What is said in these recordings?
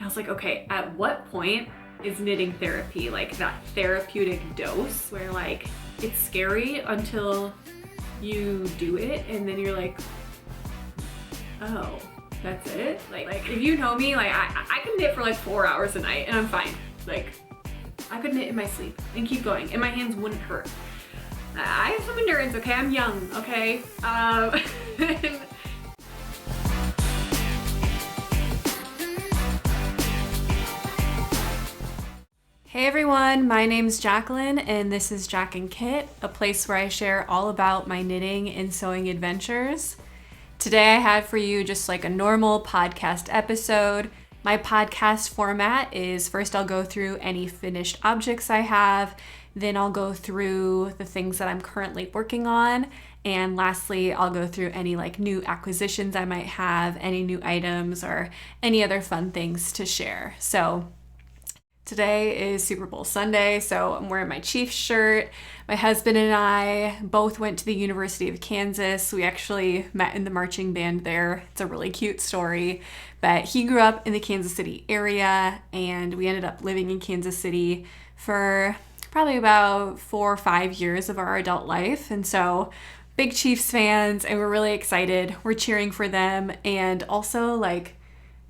was like, okay, at what point is knitting therapy? Like that therapeutic dose where like it's scary until you do it and then you're like, oh, that's it? Like if you know me, like I can knit for like 4 hours a night and I'm fine. Like I could knit in my sleep and keep going and my hands wouldn't hurt. I have some endurance, okay? I'm young, okay? Hey everyone, my name's Jacqueline and this is Jack and Kit, a place where I share all about my knitting and sewing adventures. Today I have for you just like a normal podcast episode. My podcast format is first I'll go through any finished objects I have, then I'll go through the things that I'm currently working on, and lastly I'll go through any like new acquisitions I might have, any new items, or any other fun things to share. So today is Super Bowl Sunday, so I'm wearing my Chiefs shirt. My husband and I both went to the University of Kansas. We actually met in the marching band there. It's a really cute story, but he grew up in the Kansas City area and we ended up living in Kansas City for probably about 4 or 5 years of our adult life. And so big Chiefs fans, and we're really excited. We're cheering for them, and also like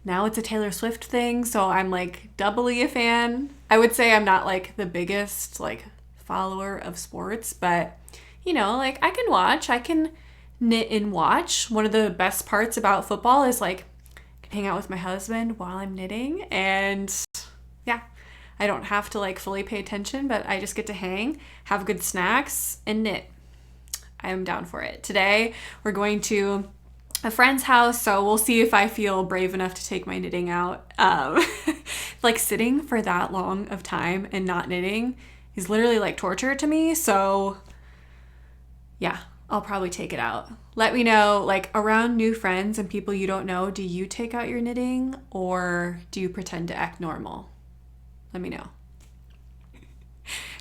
now it's a Taylor Swift thing, so I'm like doubly a fan. I would say I'm not like the biggest like follower of sports, but you know, like I can watch, I can knit and watch. One of the best parts about football is like I can hang out with my husband while I'm knitting, and yeah, I don't have to like fully pay attention, but I just get to hang, have good snacks, and knit. I'm down for it. Today we're going to a friend's house, so we'll see if I feel brave enough to take my knitting out. Like sitting for that long of time and not knitting is literally like torture to me, so yeah, I'll probably take it out. Let me know, like around new friends and people you don't know, do you take out your knitting or do you pretend to act normal? Let me know.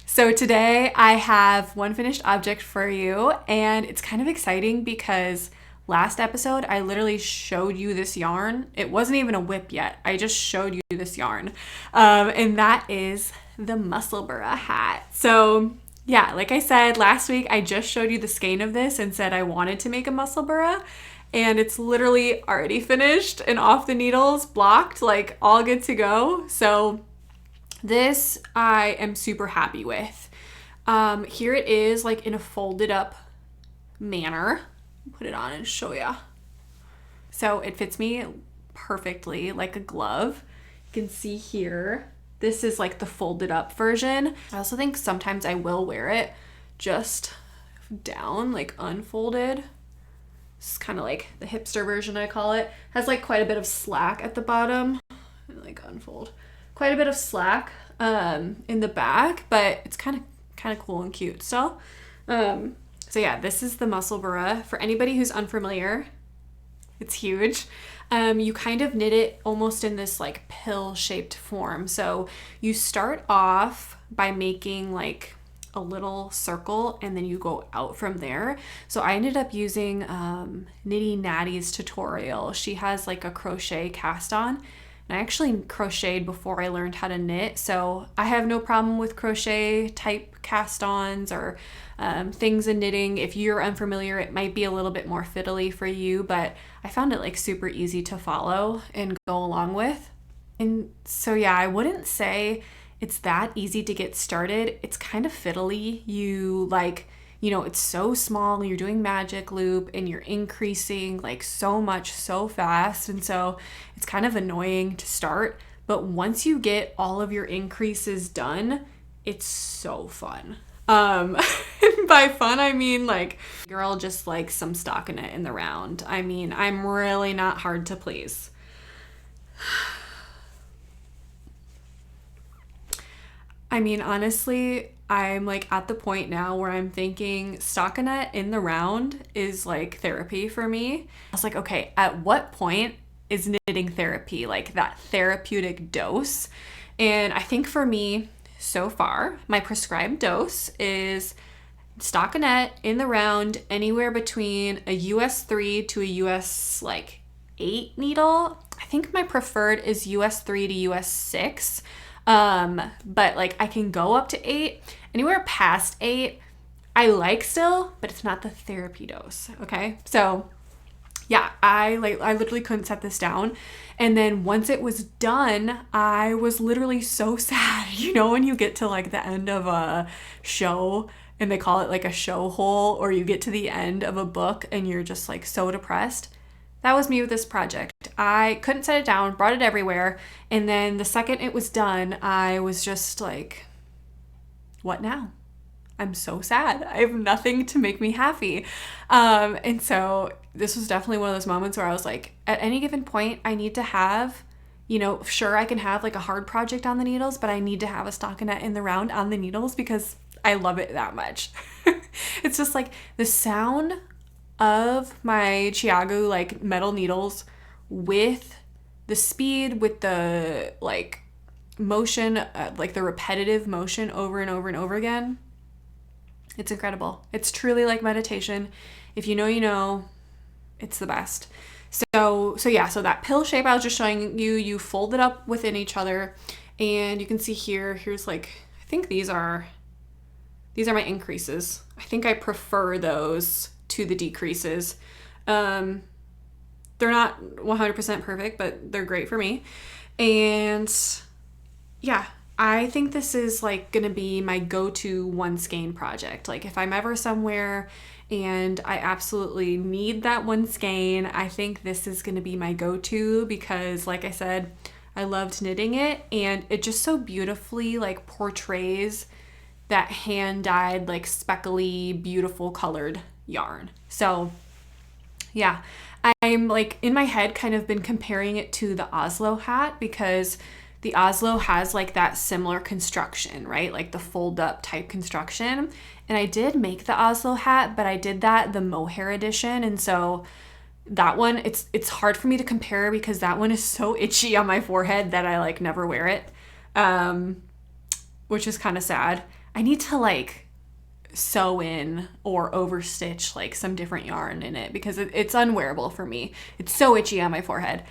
So today I have one finished object for you, and it's kind of exciting because last episode, I literally showed you this yarn. It wasn't even a whip yet. I just showed you this yarn. And that is the Musselburgh Hat. So yeah, like I said, last week, I just showed you the skein of this and said I wanted to make a Musselburgh. And it's literally already finished and off the needles, blocked, like all good to go. So this I am super happy with. Here it is like in a folded up manner. Put it on and show ya. So it fits me perfectly like a glove. You can see here, this is like the folded up version. I also think sometimes I will wear it just down, like unfolded. It's kind of like the hipster version, I call it. Has like quite a bit of slack at the bottom. Like unfold. Quite a bit of slack in the back, but it's kind of cool and cute. So yeah, this is the Musselburgh. For anybody who's unfamiliar, it's huge. You kind of knit it almost in this like pill-shaped form. So you start off by making like a little circle and then you go out from there. So I ended up using Knitty Natty's tutorial. She has like a crochet cast on. And I actually crocheted before I learned how to knit, so I have no problem with crochet type cast-ons or things in knitting. If you're unfamiliar, it might be a little bit more fiddly for you, but I found it like super easy to follow and go along with. And so yeah, I wouldn't say it's that easy to get started. It's kind of fiddly. It's so small, you're doing magic loop and you're increasing like so much so fast, and so it's kind of annoying to start, but once you get all of your increases done, it's so fun. By fun I mean like girl just like some stockinette in the round. I mean, I'm really not hard to please. I mean, honestly, I'm like at the point now where I'm thinking stockinette in the round is like therapy for me. I was like, okay, at what point is knitting therapy, like that therapeutic dose? And I think for me, so far, my prescribed dose is stockinette in the round anywhere between a US 3 to a US like 8 needle. I think my preferred is US 3 to US 6. But like I can go up to 8. Anywhere past 8, I like still, but it's not the therapy dose. Okay. So yeah, I literally couldn't set this down. And then once it was done, I was literally so sad. You know, when you get to like the end of a show and they call it like a show hole, or you get to the end of a book and you're just like so depressed. That was me with this project. I couldn't set it down, brought it everywhere. And then the second it was done, I was just like, what now? I'm so sad. I have nothing to make me happy. And so this was definitely one of those moments where I was like, at any given point, I need to have, you know, sure, I can have like a hard project on the needles, but I need to have a stockinette in the round on the needles because I love it that much. It's just like the sound of my Chiago like metal needles with the speed, with the like motion, like the repetitive motion over and over and over again. It's incredible. It's truly like meditation. If you know, you know, it's the best. So that pill shape I was just showing you, you fold it up within each other, and you can see here's like, I think these are my increases. I think I prefer those to the decreases. They're not 100% perfect, but they're great for me. And yeah, I think this is like gonna be my go-to one skein project. Like if I'm ever somewhere and I absolutely need that one skein, I think this is gonna be my go-to because like I said, I loved knitting it and it just so beautifully like portrays that hand-dyed, like speckly, beautiful colored yarn. So yeah, I'm like in my head kind of been comparing it to the Oslo hat because the Oslo has like that similar construction, right? Like the fold up type construction. And I did make the Oslo hat, but I did that the mohair edition. And so that one, it's hard for me to compare because that one is so itchy on my forehead that I like never wear it, which is kind of sad. I need to like sew in or overstitch like some different yarn in it because it's unwearable for me. It's so itchy on my forehead.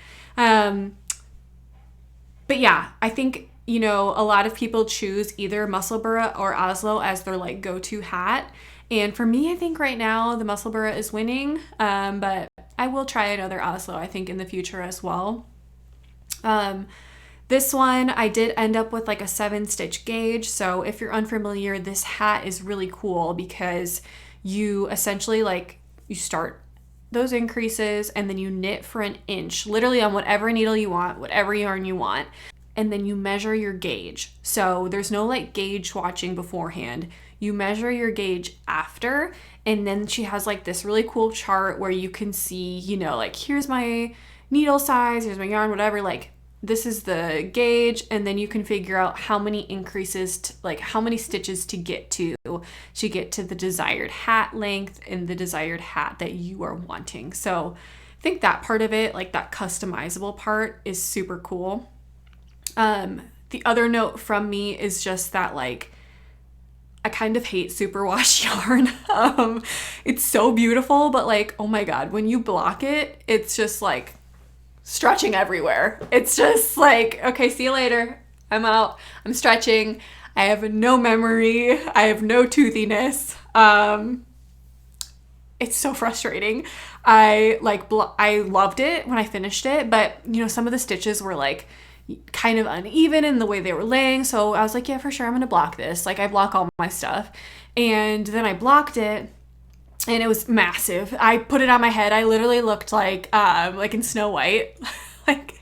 But yeah, I think, you know, a lot of people choose either Musselburgh or Oslo as their like go-to hat. And for me, I think right now the Musselburgh is winning, but I will try another Oslo, I think, in the future as well. This one, I did end up with like a 7-stitch gauge. So if you're unfamiliar, this hat is really cool because you essentially like, you start those increases and then you knit for an inch, literally on whatever needle you want, whatever yarn you want, and then you measure your gauge. So there's no like gauge swatching beforehand. You measure your gauge after, and then she has like this really cool chart where you can see, you know, like here's my needle size, here's my yarn, whatever, like this is the gauge, and then you can figure out how many increases, like how many stitches to get to the desired hat length and the desired hat that you are wanting. So I think that part of it, like that customizable part, is super cool. The other note from me is just that like I kind of hate superwash yarn. It's so beautiful, but like, oh my God, when you block it, it's just like stretching everywhere. It's just like, okay, see you later. I'm out. I'm stretching. I have no memory. I have no toothiness. It's so frustrating. I loved it when I finished it, but you know, some of the stitches were like kind of uneven in the way they were laying. So I was like, yeah, for sure, I'm going to block this. Like I block all my stuff. And then I blocked it and it was massive. I put it on my head. I literally looked like in Snow White, like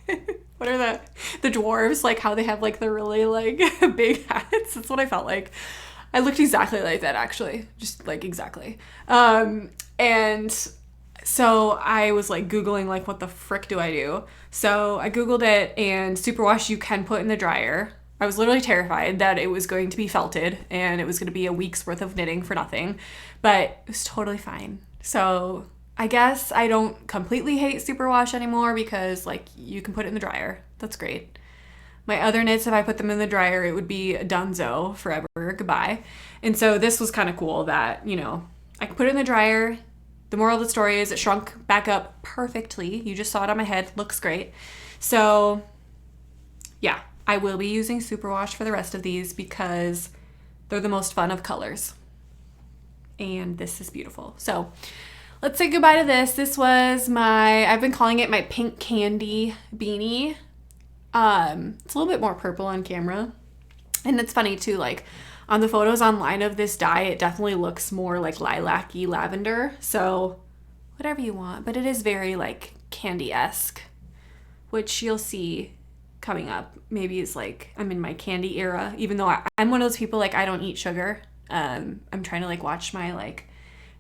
what are the dwarves, like how they have like the really like big hats. That's what I felt like. I looked exactly like that, actually, just like exactly. And so I was like Googling like, what the frick do I do? So I Googled it, and superwash you can put in the dryer. I was literally terrified that it was going to be felted and it was going to be a week's worth of knitting for nothing, but it was totally fine. So I guess I don't completely hate superwash anymore because like you can put it in the dryer. That's great. My other knits, if I put them in the dryer, it would be donezo forever, goodbye. And so this was kind of cool that, you know, I could put it in the dryer. The moral of the story is it shrunk back up perfectly. You just saw it on my head, looks great. So yeah, I will be using superwash for the rest of these because they're the most fun of colors. And this is beautiful. So let's say goodbye to this. This was I've been calling it my pink candy beanie. It's a little bit more purple on camera. And it's funny too, like on the photos online of this dye, it definitely looks more like lilac-y lavender. So whatever you want, but it is very like candy-esque, which you'll see coming up. Maybe it's like I'm in my candy era, even though I'm one of those people, like I don't eat sugar. I'm trying to like watch my like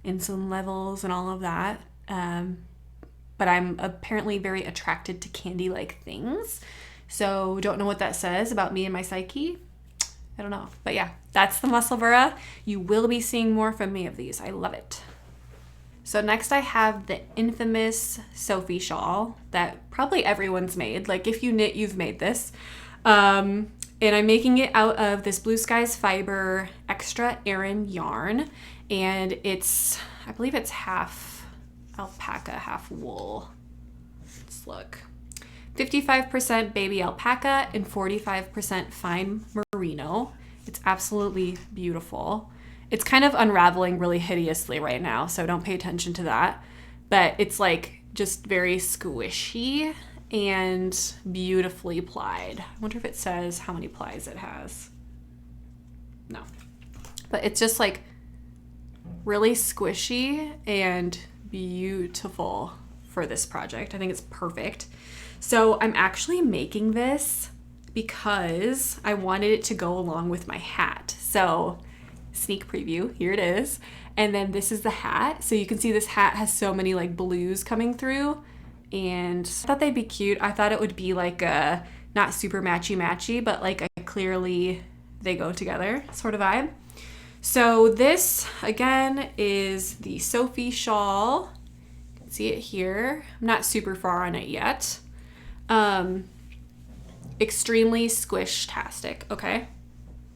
insulin levels and all of that. But I'm apparently very attracted to candy-like things. So don't know what that says about me and my psyche. I don't know. But yeah, that's the Musselburgh. You will be seeing more from me of these. I love it. So next I have the infamous Sophie Shawl that probably everyone's made. Like if you knit, you've made this. And I'm making it out of this Blue Skies Fiber Extra Aran yarn. And I believe it's half alpaca, half wool. Let's look. 55% baby alpaca and 45% fine merino. It's absolutely beautiful. It's kind of unraveling really hideously right now, so don't pay attention to that. But it's like just very squishy and beautifully plied. I wonder if it says how many plies it has. No. But it's just like really squishy and beautiful for this project. I think it's perfect. So I'm actually making this because I wanted it to go along with my hat. So sneak preview, here it is. And then this is the hat. So you can see this hat has so many like blues coming through, and I thought they'd be cute. I thought it would be like a not super matchy, but like a clearly they go together sort of vibe. So this again is the Sophie Shawl. You can see it here. I'm not super far on it yet. Extremely squish-tastic, okay?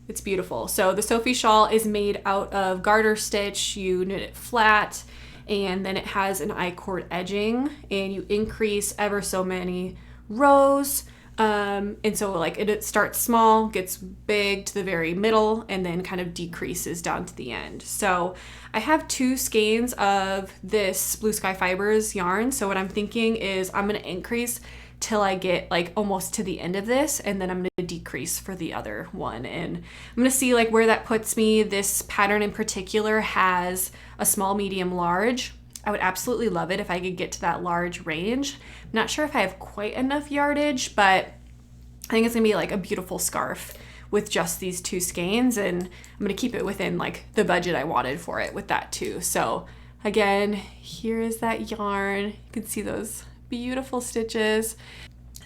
It's beautiful. So the Sophie Shawl is made out of garter stitch. You knit it flat, and then it has an I-cord edging, and you increase ever so many rows. And so like it starts small, gets big to the very middle, and then kind of decreases down to the end. So I have 2 skeins of this Blue Sky Fibers yarn. So what I'm thinking is I'm going to increase till I get like almost to the end of this, and then I'm going to decrease for the other one. And I'm going to see like where that puts me. This pattern in particular has a small, medium, large. I would absolutely love it if I could get to that large range. I'm not sure if I have quite enough yardage, but I think it's going to be like a beautiful scarf with just these 2 skeins, and I'm going to keep it within like the budget I wanted for it with that too. So again, here is that yarn. You can see those beautiful stitches.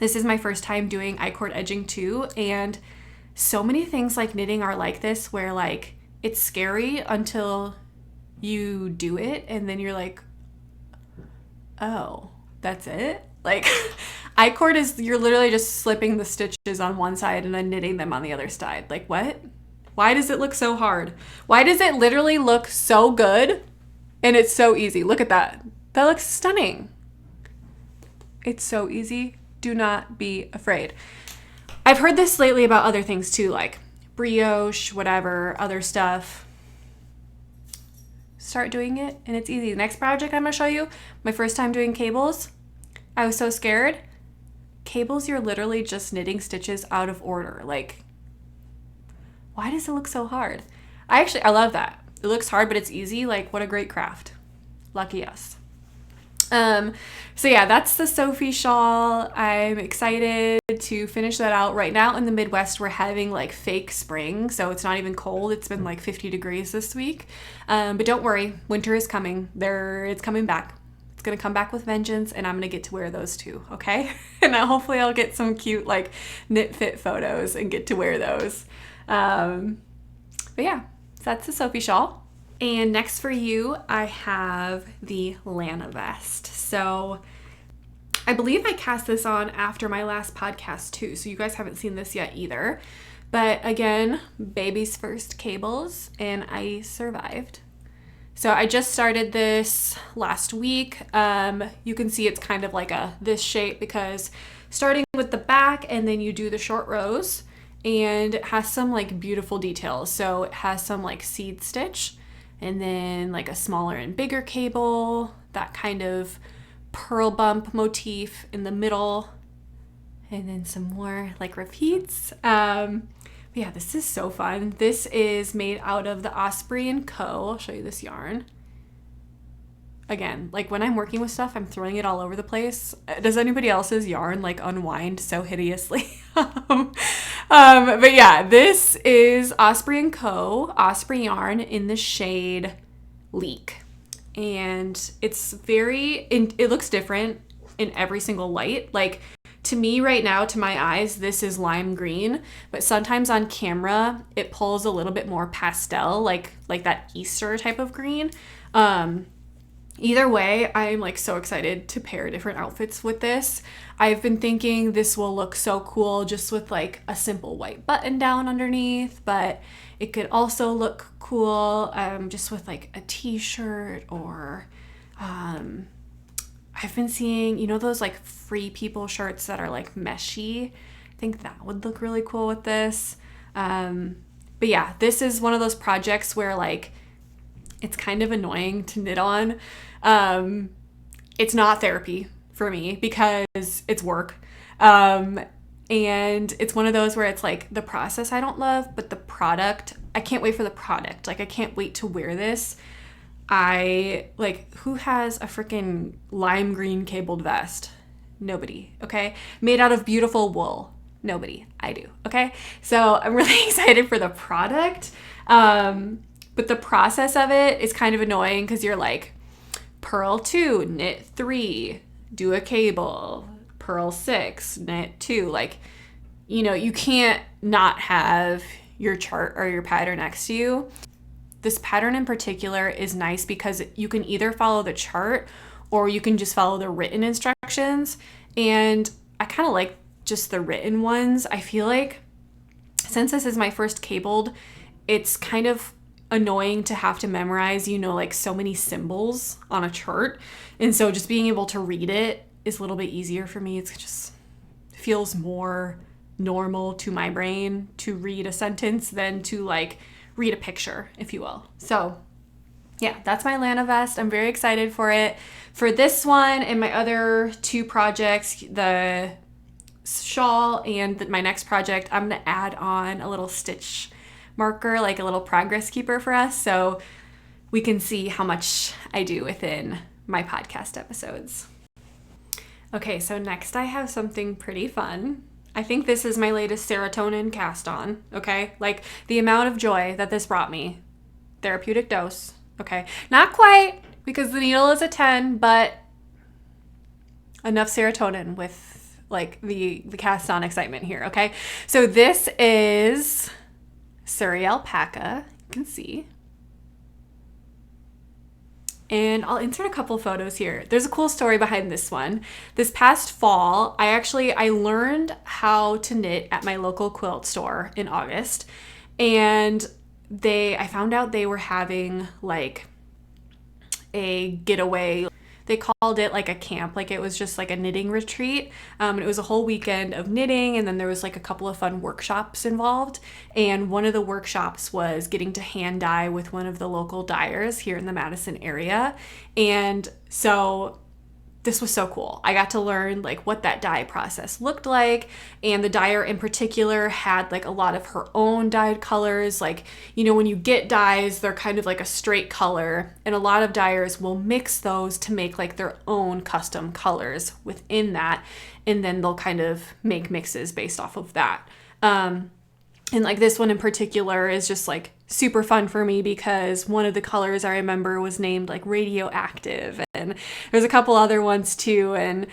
This is my first time doing I-cord edging too, and so many things like knitting are like this, where like it's scary until you do it, and then you're like, oh, that's it? Like I-cord is, you're literally just slipping the stitches on one side and then knitting them on the other side. Like what? Why does it look so hard? Why does it literally look so good and it's so easy? Look at that. That looks stunning. It's so easy. Do not be afraid. I've heard this lately about other things too, like brioche, whatever, other stuff. Start doing it and it's easy. The next project I'm going to show you, my first time doing cables, I was so scared. Cables, you're literally just knitting stitches out of order. Like, why does it look so hard? I love that. It looks hard, but it's easy. Like, what a great craft. Lucky us. So yeah, that's the Sophie Shawl. I'm excited to finish that out. Right now in the Midwest, we're having like fake spring, so it's not even cold. It's been like 50 degrees this week. But don't worry, winter is coming. It's coming back. It's gonna come back with vengeance, and I'm gonna get to wear those too, okay? And hopefully I'll get some cute like knit fit photos and get to wear those. But yeah, so that's the Sophie Shawl. And next for you, I have the Lana Vest. So I believe I cast this on after my last podcast too, so you guys haven't seen this yet either. But again, baby's first cables, and I survived. So I just started this last week. You can see it's kind of like this shape because starting with the back and then you do the short rows, and it has some like beautiful details. So it has some like seed stitch and then like a smaller and bigger cable, that kind of pearl bump motif in the middle, and then some more like repeats. But yeah, this is so fun. This is made out of the Osprey & Co. I'll show you this yarn. Again, like when I'm working with stuff, I'm throwing it all over the place. Does anybody else's yarn like unwind so hideously? But yeah, this is Osprey & Co. Osprey yarn in the shade Leek. And it's it looks different in every single light. Like, to me right now, to my eyes, this is lime green, but sometimes on camera, it pulls a little bit more pastel, like that Easter type of green. Either way, I'm like so excited to pair different outfits with this. I've been thinking this will look so cool just with like a simple white button down underneath, but it could also look cool just with like a t-shirt, or I've been seeing, you know, those like Free People shirts that are like meshy. I think that would look really cool with this. But yeah, this is one of those projects where like it's kind of annoying to knit on. It's not therapy for me because it's work. And it's one of those where it's like the process I don't love, but the product, I can't wait for the product. Like I can't wait to wear this. Who has a freaking lime green cabled vest? Nobody, okay? Made out of beautiful wool. Nobody. I do, okay? So I'm really excited for the product. But the process of it is kind of annoying because you're like, purl 2, knit 3, do a cable, purl 6, knit 2. Like, you know, you can't not have your chart or your pattern next to you. This pattern in particular is nice because you can either follow the chart or you can just follow the written instructions. And I kind of like just the written ones. I feel like since this is my first cabled, it's kind of annoying to have to memorize, you know, like so many symbols on a chart. And so just being able to read it is a little bit easier for me. It's just feels more normal to my brain to read a sentence than to like read a picture, if you will. So yeah, that's my Lana Vest. I'm very excited for it. For this one and my other two projects, the shawl and my next project, I'm going to add on a little stitch marker, like a little progress keeper for us, so we can see how much I do within my podcast episodes. Okay, so next I have something pretty fun. I think this is my latest serotonin cast on, okay? Like the amount of joy that this brought me. Therapeutic dose, okay? Not quite, because the needle is a 10, but enough serotonin with like the cast on excitement here, okay? So this is Surrey alpaca, you can see. And I'll insert a couple photos here. There's a cool story behind this one. This past fall, I learned how to knit at my local quilt store in August. And I found out they were having like a getaway. They called it like a camp, like it was just like a knitting retreat. And it was a whole weekend of knitting, and then there was like a couple of fun workshops involved. And one of the workshops was getting to hand dye with one of the local dyers here in the Madison area. And so this was so cool. I got to learn like what that dye process looked like, and the dyer in particular had like a lot of her own dyed colors. Like, you know, when you get dyes, they're kind of like a straight color, and a lot of dyers will mix those to make like their own custom colors within that, and then they'll kind of make mixes based off of that. And like this one in particular is just like super fun for me because one of the colors I remember was named like radioactive, and there's a couple other ones too. And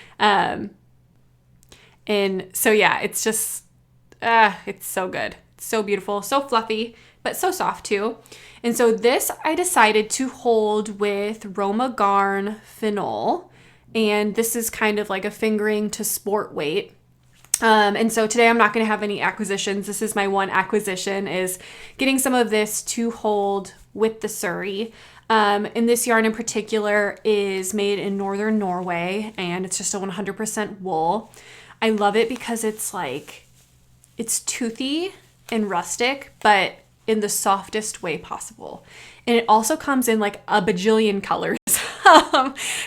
so yeah, it's just, it's so good. It's so beautiful, so fluffy, but so soft too. And so this I decided to hold with Roma Garn Phenol, and this is kind of like a fingering to sport weight. And so today I'm not going to have any acquisitions. This is my one acquisition, is getting some of this to hold with the Surrey. And this yarn in particular is made in northern Norway, and it's just a 100% wool. I love it because it's like, it's toothy and rustic, but in the softest way possible. And it also comes in like a bajillion colors.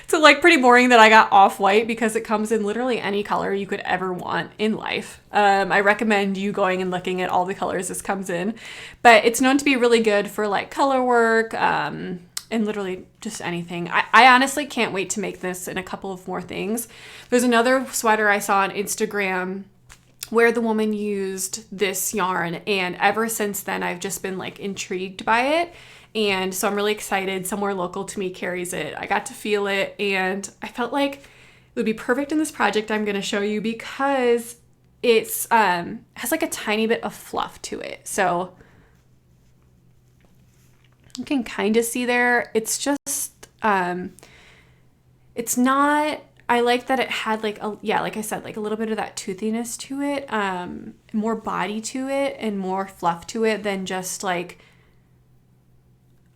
So like pretty boring that I got off-white because it comes in literally any color you could ever want in life. I recommend you going and looking at all the colors this comes in, but it's known to be really good for like color work, and literally just anything. I honestly can't wait to make this in a couple of more things. There's another sweater I saw on Instagram where the woman used this yarn, and ever since then I've just been like intrigued by it. And so I'm really excited. Somewhere local to me carries it. I got to feel it, and I felt like it would be perfect in this project I'm going to show you because it's has like a tiny bit of fluff to it. So you can kind of see there. It's just it's not, I like that it had like like I said, like a little bit of that toothiness to it, more body to it and more fluff to it than just like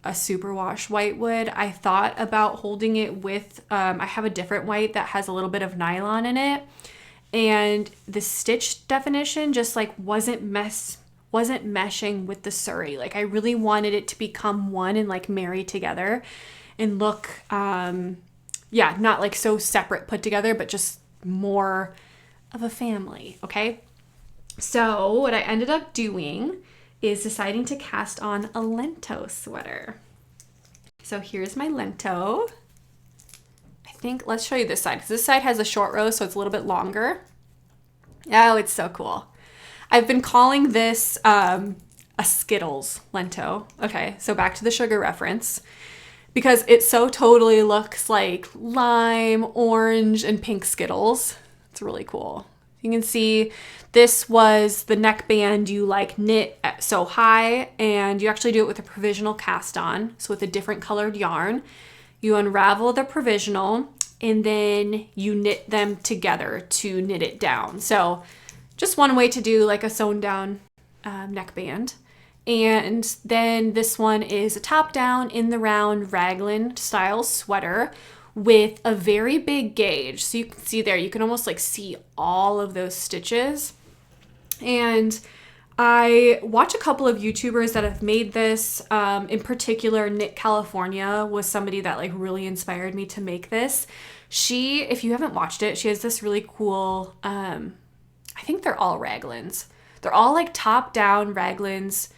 a superwash white would. I thought about holding it with, I have a different white that has a little bit of nylon in it, and the stitch definition just like wasn't meshing with the Surrey. Like I really wanted it to become one and like marry together and look, not like so separate put together, but just more of a family. Okay. So what I ended up doing is deciding to cast on a Lento sweater. So here's my Lento. I think, let's show you this side, because this side has a short row, so it's a little bit longer. Oh, it's so cool. I've been calling this a Skittles Lento. Okay, so back to the sugar reference, because it so totally looks like lime, orange, and pink Skittles. It's really cool. You can see this was the neckband you like knit so high, and you actually do it with a provisional cast on. So with a different colored yarn, you unravel the provisional and then you knit them together to knit it down. So just one way to do like a sewn down neckband. And then this one is a top down in the round raglan style sweater with a very big gauge. So you can see there, you can almost like see all of those stitches. And I watch a couple of YouTubers that have made this. In particular, Knit California was somebody that like really inspired me to make this. She, if you haven't watched it, she has this really cool, I think they're all raglans. They're all like top down raglans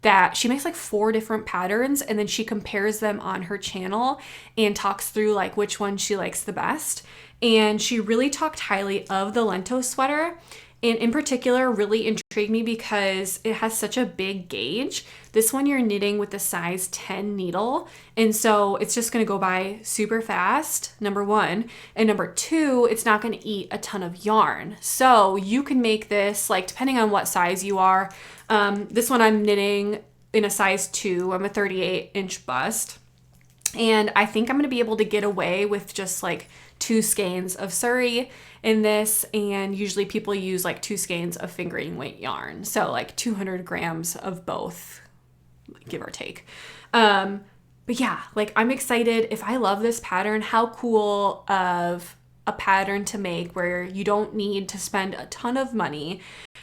that she makes like 4 different patterns, and then she compares them on her channel and talks through like which one she likes the best. And she really talked highly of the Lento sweater, and in particular really intrigued me because it has such a big gauge. This one you're knitting with the size 10 needle, and so it's just going to go by super fast, number one, and number two, it's not going to eat a ton of yarn. So you can make this like depending on what size you are. This one I'm knitting in a size 2. I'm a 38-inch bust, and I think I'm going to be able to get away with just like 2 skeins of Surrey in this, and usually people use like 2 skeins of fingering weight yarn, so like 200 grams of both, give or take. But yeah, like I'm excited. If I love this pattern, how cool of a pattern to make where you don't need to spend a ton of money,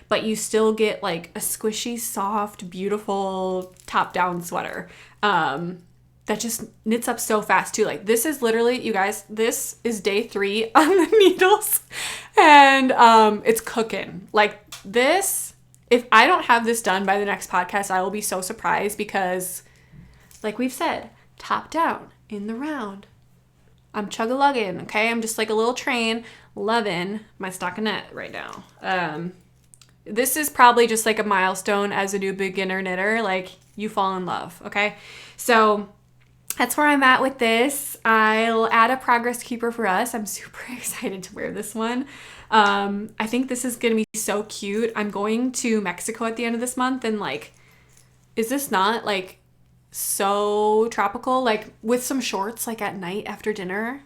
but you still get like a squishy, soft, beautiful top-down sweater that just knits up so fast too. Like this is literally, you guys, this is day 3 on the needles, and it's cooking. Like this, if I don't have this done by the next podcast, I will be so surprised because like we've said, top down in the round. I'm chug-a-lugging, okay? I'm just like a little train, loving my stockinette right now. This is probably just like a milestone as a new beginner knitter. Like you fall in love, okay? So that's where I'm at with this. I'll add a progress keeper for us. I'm super excited to wear this one. I think this is gonna be so cute. I'm going to Mexico at the end of this month, and like, is this not like so tropical? Like with some shorts, like at night after dinner.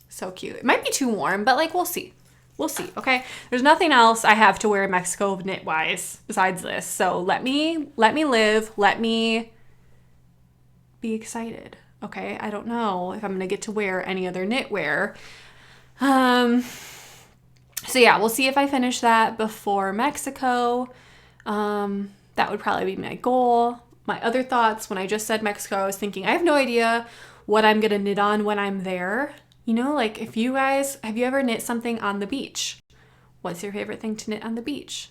So cute. It might be too warm, but like we'll see. We'll see, okay? There's nothing else I have to wear in Mexico knit-wise besides this. So let me live. Let me be excited. Okay, I don't know if I'm gonna get to wear any other knitwear. So yeah, we'll see if I finish that before Mexico. That would probably be my goal. My other thoughts when I just said Mexico, I was thinking I have no idea what I'm gonna knit on when I'm there. You know, like if you guys, have you ever knit something on the beach? What's your favorite thing to knit on the beach?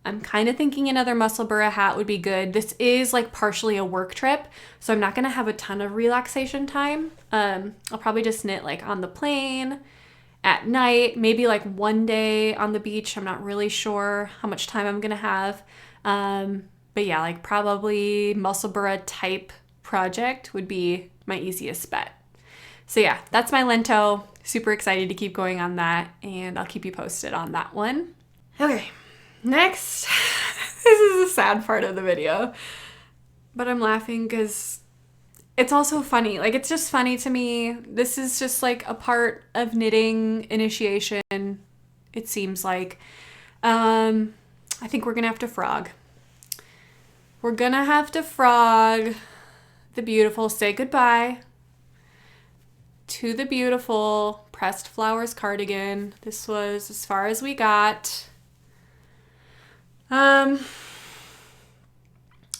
I'm kind of thinking another Musselburgh hat would be good. This is like partially a work trip, so I'm not gonna have a ton of relaxation time. I'll probably just knit like on the plane, at night, maybe like one day on the beach. I'm not really sure how much time I'm gonna have. But yeah, like probably Musselburgh type project would be my easiest bet. So yeah, that's my Lento. Super excited to keep going on that, and I'll keep you posted on that one. Okay, next, this is the sad part of the video, but I'm laughing because it's also funny. Like, it's just funny to me. This is just like a part of knitting initiation, it seems like. I think we're gonna have to frog. We're gonna have to frog the beautiful, say goodbye to the beautiful pressed flowers cardigan. This was as far as we got. Where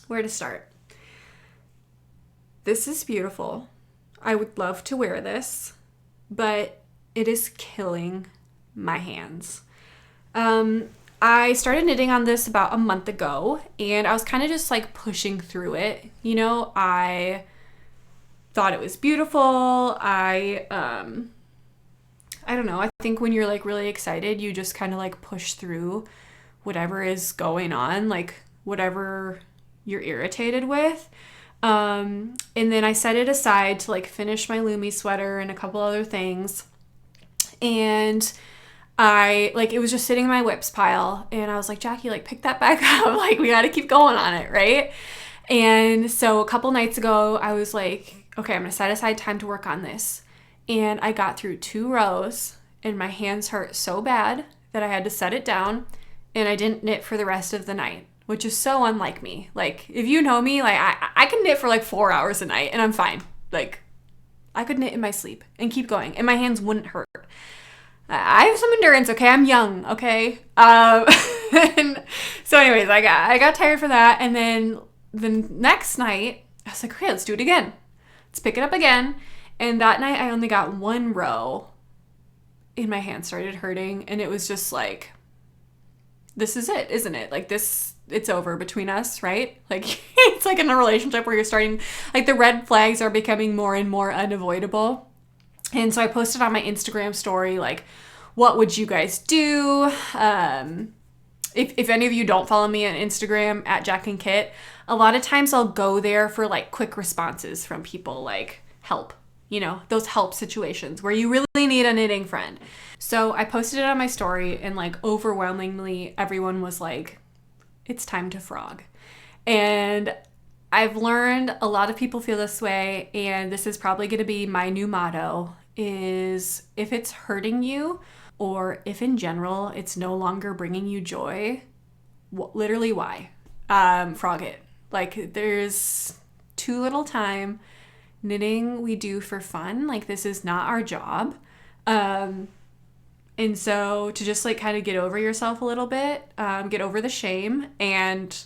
to start? This is beautiful. I would love to wear this, but it is killing my hands. I started knitting on this about a month ago, and I was kind of just like pushing through it. You know, I thought it was beautiful. I don't know. I think when you're like really excited, you just kind of like push through whatever is going on, like whatever you're irritated with. And then I set it aside to like finish my Lumi sweater and a couple other things. And it was just sitting in my whips pile, and I was like, Jackie, like pick that back up. Like we got to keep going on it. Right. And so a couple nights ago, I was like, okay, I'm going to set aside time to work on this. And I got through 2 rows, and my hands hurt so bad that I had to set it down, and I didn't knit for the rest of the night, which is so unlike me. Like, if you know me, like I can knit for like 4 hours a night and I'm fine. Like, I could knit in my sleep and keep going, and my hands wouldn't hurt. I have some endurance, okay? I'm young, okay? And so anyways, I got tired for that, and then the next night, I was like, okay, let's do it again. Let's pick it up again. And that night, I only got 1 row, and my hands started hurting, and it was just like, this is it, isn't it? Like this, it's over between us, right? Like it's like in a relationship where you're starting, like the red flags are becoming more and more unavoidable. And so I posted on my Instagram story, like, what would you guys do? If any of you don't follow me on Instagram at Jack and Kit, a lot of times I'll go there for like quick responses from people, like help, you know, those help situations where you really need a knitting friend. So I posted it on my story, and like overwhelmingly everyone was like, it's time to frog. And I've learned a lot of people feel this way, and this is probably going to be my new motto, is if it's hurting you, or if in general it's no longer bringing you joy, literally why? Frog it. Like, there's too little time. Knitting we do for fun. Like, this is not our job. And so to just like kind of get over yourself a little bit, get over the shame, and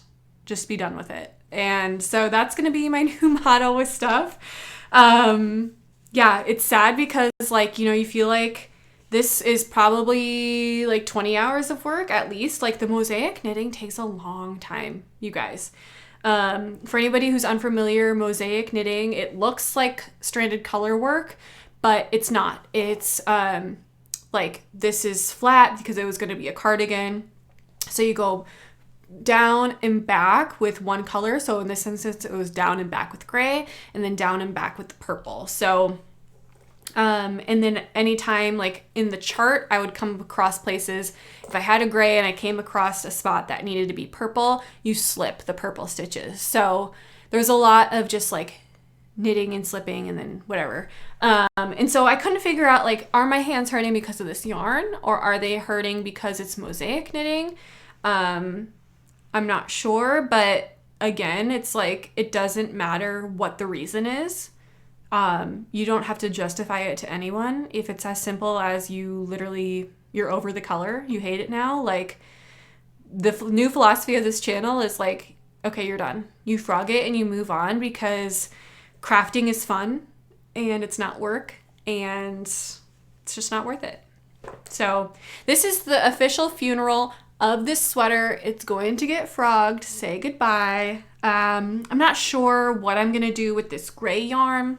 just be done with it. And so that's going to be my new motto with stuff. Yeah, it's sad because like, you know, you feel like this is probably like 20 hours of work at least. Like the mosaic knitting takes a long time, you guys. For anybody who's unfamiliar, mosaic knitting, it looks like stranded color work, but it's not. It's like this is flat because it was going to be a cardigan. So you go down and back with one color. So in this instance, it was down and back with gray, and then down and back with the purple. So, and then anytime like in the chart, I would come across places. If I had a gray and I came across a spot that needed to be purple, you slip the purple stitches. So there's a lot of just like knitting and slipping and then whatever. And so I couldn't figure out like, are my hands hurting because of this yarn, or are they hurting because it's mosaic knitting? I'm not sure, but again, it's like, it doesn't matter what the reason is. You don't have to justify it to anyone. If it's as simple as you're over the color, you hate it now. Like, the new philosophy of this channel is like, okay, you're done. You frog it and you move on, because crafting is fun and it's not work, and it's just not worth it. So this is the official funeral of this sweater. It's going to get frogged. Say goodbye. I'm not sure what I'm going to do with this gray yarn.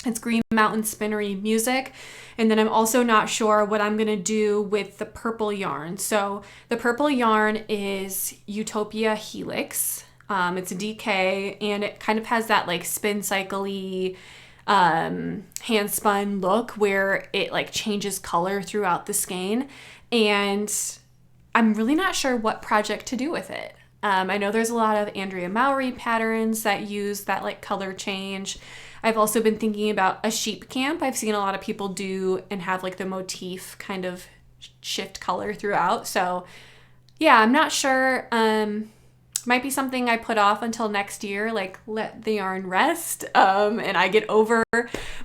It's Green Mountain Spinnery Music. And then I'm also not sure what I'm going to do with the purple yarn. So the purple yarn is Utopia Helix. It's a DK, and it kind of has that like spin cycle-y hand spun look where it like changes color throughout the skein. And I'm really not sure what project to do with it. I know there's a lot of Andrea Mowry patterns that use that like color change. I've also been thinking about a sheep camp. I've seen a lot of people do and have like the motif kind of shift color throughout. So yeah, I'm not sure. Might be something I put off until next year, like let the yarn rest, and I get over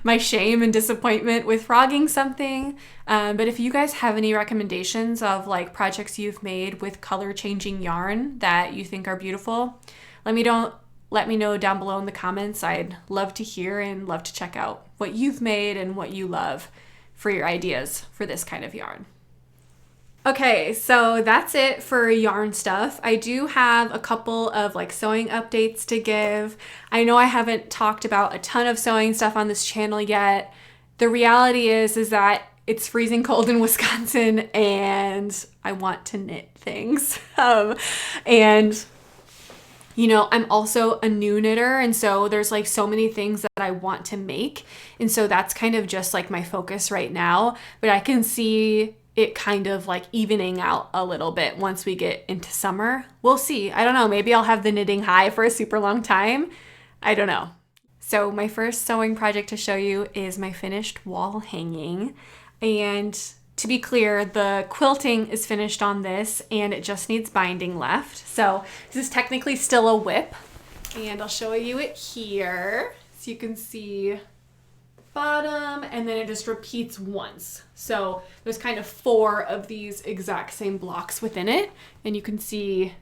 my shame and disappointment with frogging something. But if you guys have any recommendations of like projects you've made with color changing yarn that you think are beautiful, let me know down below in the comments. I'd love to hear and love to check out what you've made and what you love for your ideas for this kind of yarn. Okay, so that's it for yarn stuff. I do have a couple of like sewing updates to give. I know I haven't talked about a ton of sewing stuff on this channel yet. The reality is that it's freezing cold in Wisconsin and I want to knit things. And you know, I'm also a new knitter, and so there's like so many things that I want to make. And so that's kind of just like my focus right now, but I can see it kind of like evening out a little bit once we get into summer. We'll see. I don't know. Maybe I'll have the knitting high for a super long time. I don't know. So my first sewing project to show you is my finished wall hanging. And to be clear, the quilting is finished on this and it just needs binding left. So this is technically still a whip, and I'll show you it here. So you can see bottom, and then it just repeats once. So there's kind of 4 of these exact same blocks within it, and you can see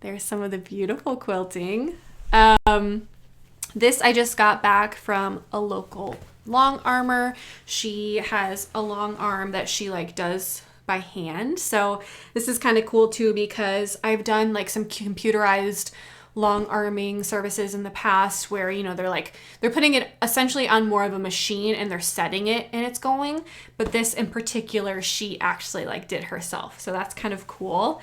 there's some of the beautiful quilting. This I just got back from a local long armor. She has a long arm that she like does by hand. So this is kind of cool too, because I've done like some computerized long arming services in the past where, you know, they're putting it essentially on more of a machine and they're setting it and it's going. But this in particular, she actually like did herself. So that's kind of cool.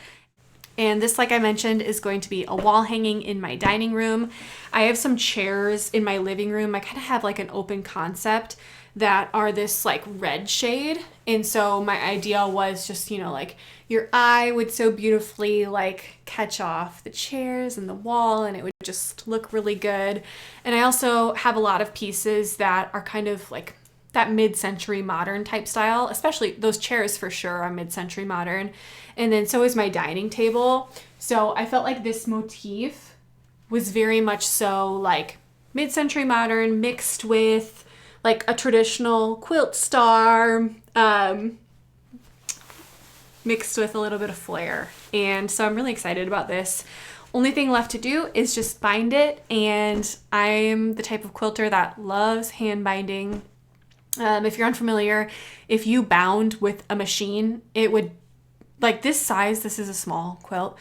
And this, like I mentioned, is going to be a wall hanging in my dining room. I have some chairs in my living room. I kind of have like an open concept that are this like red shade. And so my idea was just, you know, like your eye would so beautifully like catch off the chairs and the wall, and it would just look really good. And I also have a lot of pieces that are kind of like that mid-century modern type style, especially those chairs for sure are mid-century modern. And then so is my dining table. So I felt like this motif was very much so like mid-century modern mixed with like a traditional quilt star, mixed with a little bit of flair. And so I'm really excited about this. Only thing left to do is just bind it. And I'm the type of quilter that loves hand binding. If you're unfamiliar, if you bound with a machine, it would, like this size, this is a small quilt,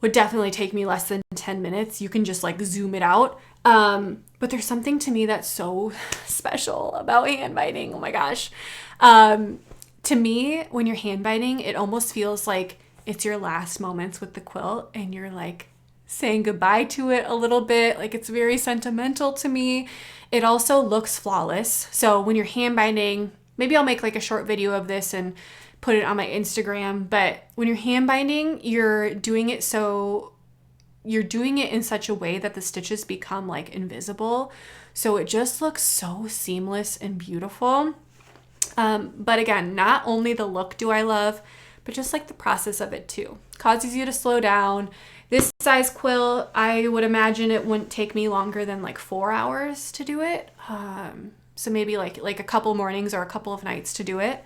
would definitely take me less than 10 minutes. You can just like zoom it out. But there's something to me that's so special about hand binding. Oh my gosh. To me, when you're hand binding, it almost feels like it's your last moments with the quilt and you're like saying goodbye to it a little bit. Like it's very sentimental to me. It also looks flawless. So when you're hand binding, maybe I'll make like a short video of this and put it on my Instagram. But when you're hand binding, you're doing it in such a way that the stitches become like invisible. So it just looks so seamless and beautiful. But again, not only the look do I love, but just like the process of it too. Causes you to slow down. This size quilt, I would imagine it wouldn't take me longer than like 4 hours to do it. So maybe like a couple mornings or a couple of nights to do it.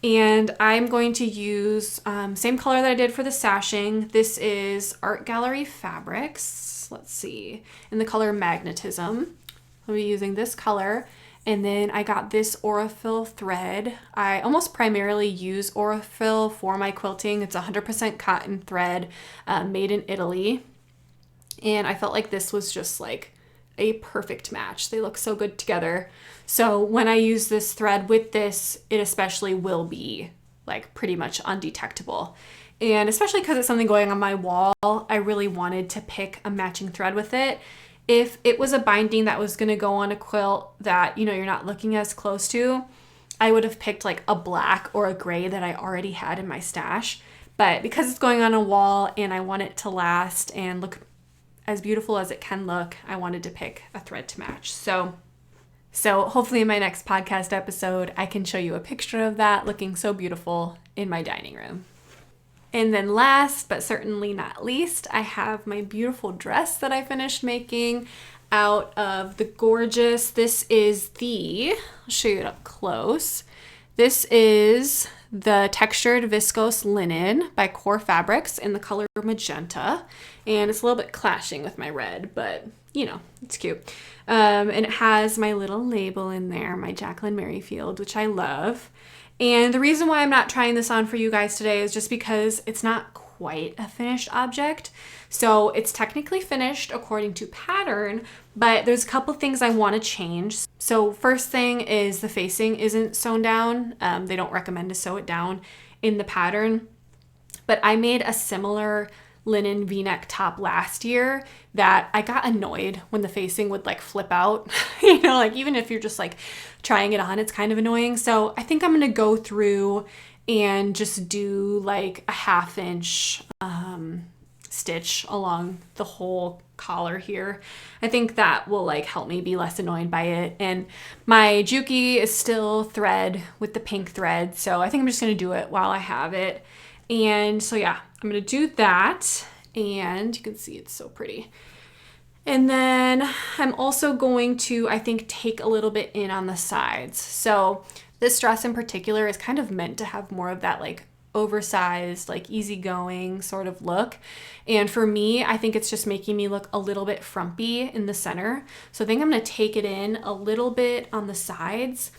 And I'm going to use same color that I did for the sashing. This is Art Gallery Fabrics. Let's see, in the color Magnetism. I'll be using this color. And then I got this Aurifil thread. I almost primarily use Aurifil for my quilting. It's 100% cotton thread made in Italy. And I felt like this was just like a perfect match. They look so good together. So when I use this thread with this, it especially will be like pretty much undetectable. And especially because it's something going on my wall, I really wanted to pick a matching thread with it. If it was a binding that was going to go on a quilt that, you know, you're not looking as close to, I would have picked like a black or a gray that I already had in my stash. But because it's going on a wall and I want it to last and look as beautiful as it can look, I wanted to pick a thread to match. So hopefully in my next podcast episode, I can show you a picture of that looking so beautiful in my dining room. And then last, but certainly not least, I have my beautiful dress that I finished making out of the gorgeous, this is the, I'll show you it up close. This is the textured viscose linen by Core Fabrics in the color magenta. And it's a little bit clashing with my red, but you know, it's cute. And it has my little label in there, my Jacqueline Merrifield, which I love. And the reason why I'm not trying this on for you guys today is just because it's not quite a finished object. So it's technically finished according to pattern, but there's a couple things I want to change. So first thing is the facing isn't sewn down. They don't recommend to sew it down in the pattern, but I made a similar linen v-neck top last year that I got annoyed when the facing would like flip out. You know, like even if you're just like trying it on, it's kind of annoying. So I think I'm going to go through and just do like a 1/2 inch stitch along the whole collar here. I think that will like help me be less annoyed by it. And my Juki is still thread with the pink thread. So I think I'm just going to do it while I have it. And so yeah, I'm going to do that, and you can see it's so pretty. And then I'm also going to, I think, take a little bit in on the sides. So this dress in particular is kind of meant to have more of that like oversized, like easygoing sort of look. And for me, I think it's just making me look a little bit frumpy in the center. So I think I'm going to take it in a little bit on the sides.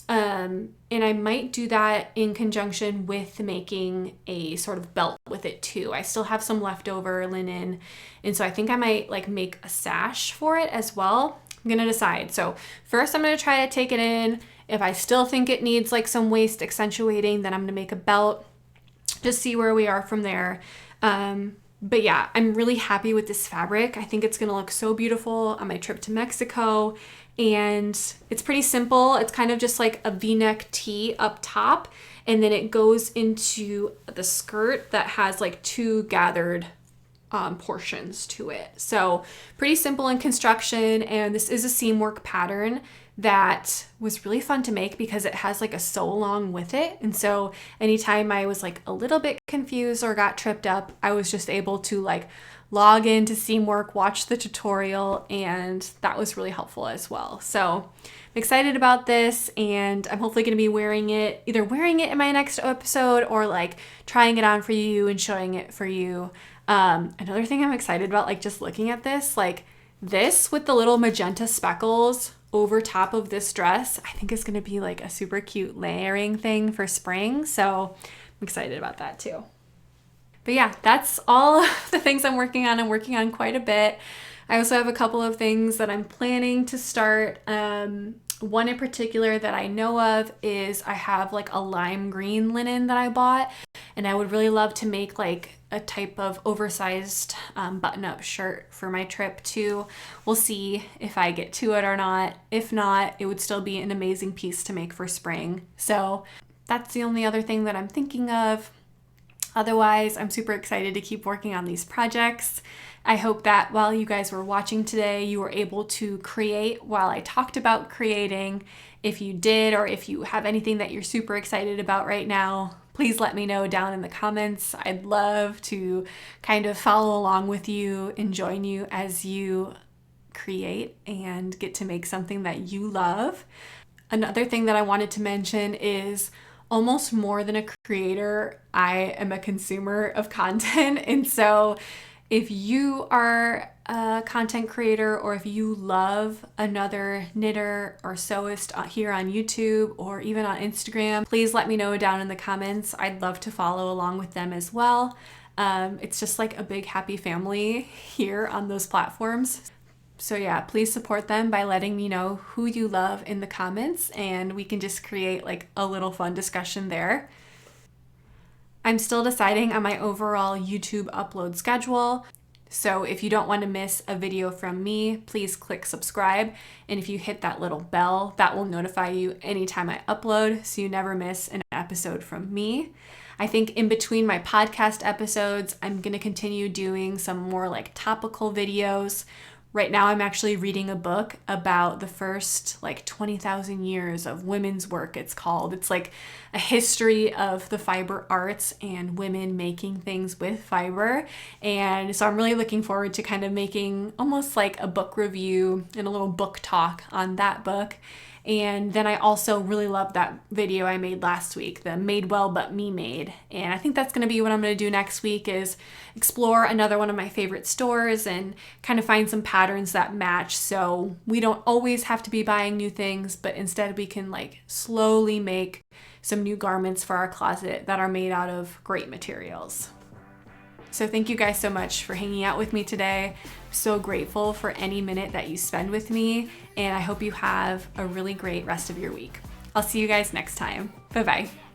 And I might do that in conjunction with making a sort of belt with it too. I still have some leftover linen, and so I think I might like make a sash for it as well. I'm gonna decide. So first I'm gonna try to take it in. If I still think it needs like some waist accentuating, then I'm gonna make a belt. Just see where we are from there. But yeah, I'm really happy with this fabric. I think it's gonna look so beautiful on my trip to Mexico. And it's pretty simple. It's kind of just like a v-neck tee up top, and then it goes into the skirt that has like 2 gathered portions to it. So pretty simple in construction, and this is a Seamwork pattern that was really fun to make because it has like a sew along with it. And so anytime I was like a little bit confused or got tripped up, I was just able to like log into Seamwork, watch the tutorial, and that was really helpful as well. So I'm excited about this, and I'm hopefully going to be either wearing it in my next episode or like trying it on for you and showing it for you. Another thing I'm excited about, like just looking at this, like this with the little magenta speckles over top of this dress, I think is going to be like a super cute layering thing for spring. So I'm excited about that too. But yeah, that's all the things I'm working on. I'm working on quite a bit. I also have a couple of things that I'm planning to start. One in particular that I know of is I have like a lime green linen that I bought, and I would really love to make like a type of oversized button-up shirt for my trip too. We'll see if I get to it or not. If not, it would still be an amazing piece to make for spring. So that's the only other thing that I'm thinking of. Otherwise, I'm super excited to keep working on these projects. I hope that while you guys were watching today, you were able to create while I talked about creating. If you did, or if you have anything that you're super excited about right now, please let me know down in the comments. I'd love to kind of follow along with you and join you as you create and get to make something that you love. Another thing that I wanted to mention is almost more than a creator, I am a consumer of content. And so if you are a content creator or if you love another knitter or sewist here on YouTube or even on Instagram, please let me know down in the comments. I'd love to follow along with them as well. It's just like a big happy family here on those platforms. So yeah, please support them by letting me know who you love in the comments, and we can just create like a little fun discussion there. I'm still deciding on my overall YouTube upload schedule. So if you don't want to miss a video from me, please click subscribe. And if you hit that little bell, that will notify you anytime I upload, so you never miss an episode from me. I think in between my podcast episodes, I'm going to continue doing some more like topical videos. Right now, I'm actually reading a book about the first 20,000 years of women's work, it's called. It's like a history of the fiber arts and women making things with fiber. And so I'm really looking forward to kind of making almost like a book review and a little book talk on that book. And then I also really loved that video I made last week, the Made Well But Me Made. And I think that's going to be what I'm going to do next week, is explore another one of my favorite stores and kind of find some patterns that match, so we don't always have to be buying new things, but instead we can slowly make some new garments for our closet that are made out of great materials. So thank you guys so much for hanging out with me today. I'm so grateful for any minute that you spend with me, and I hope you have a really great rest of your week. I'll see you guys next time. Bye-bye.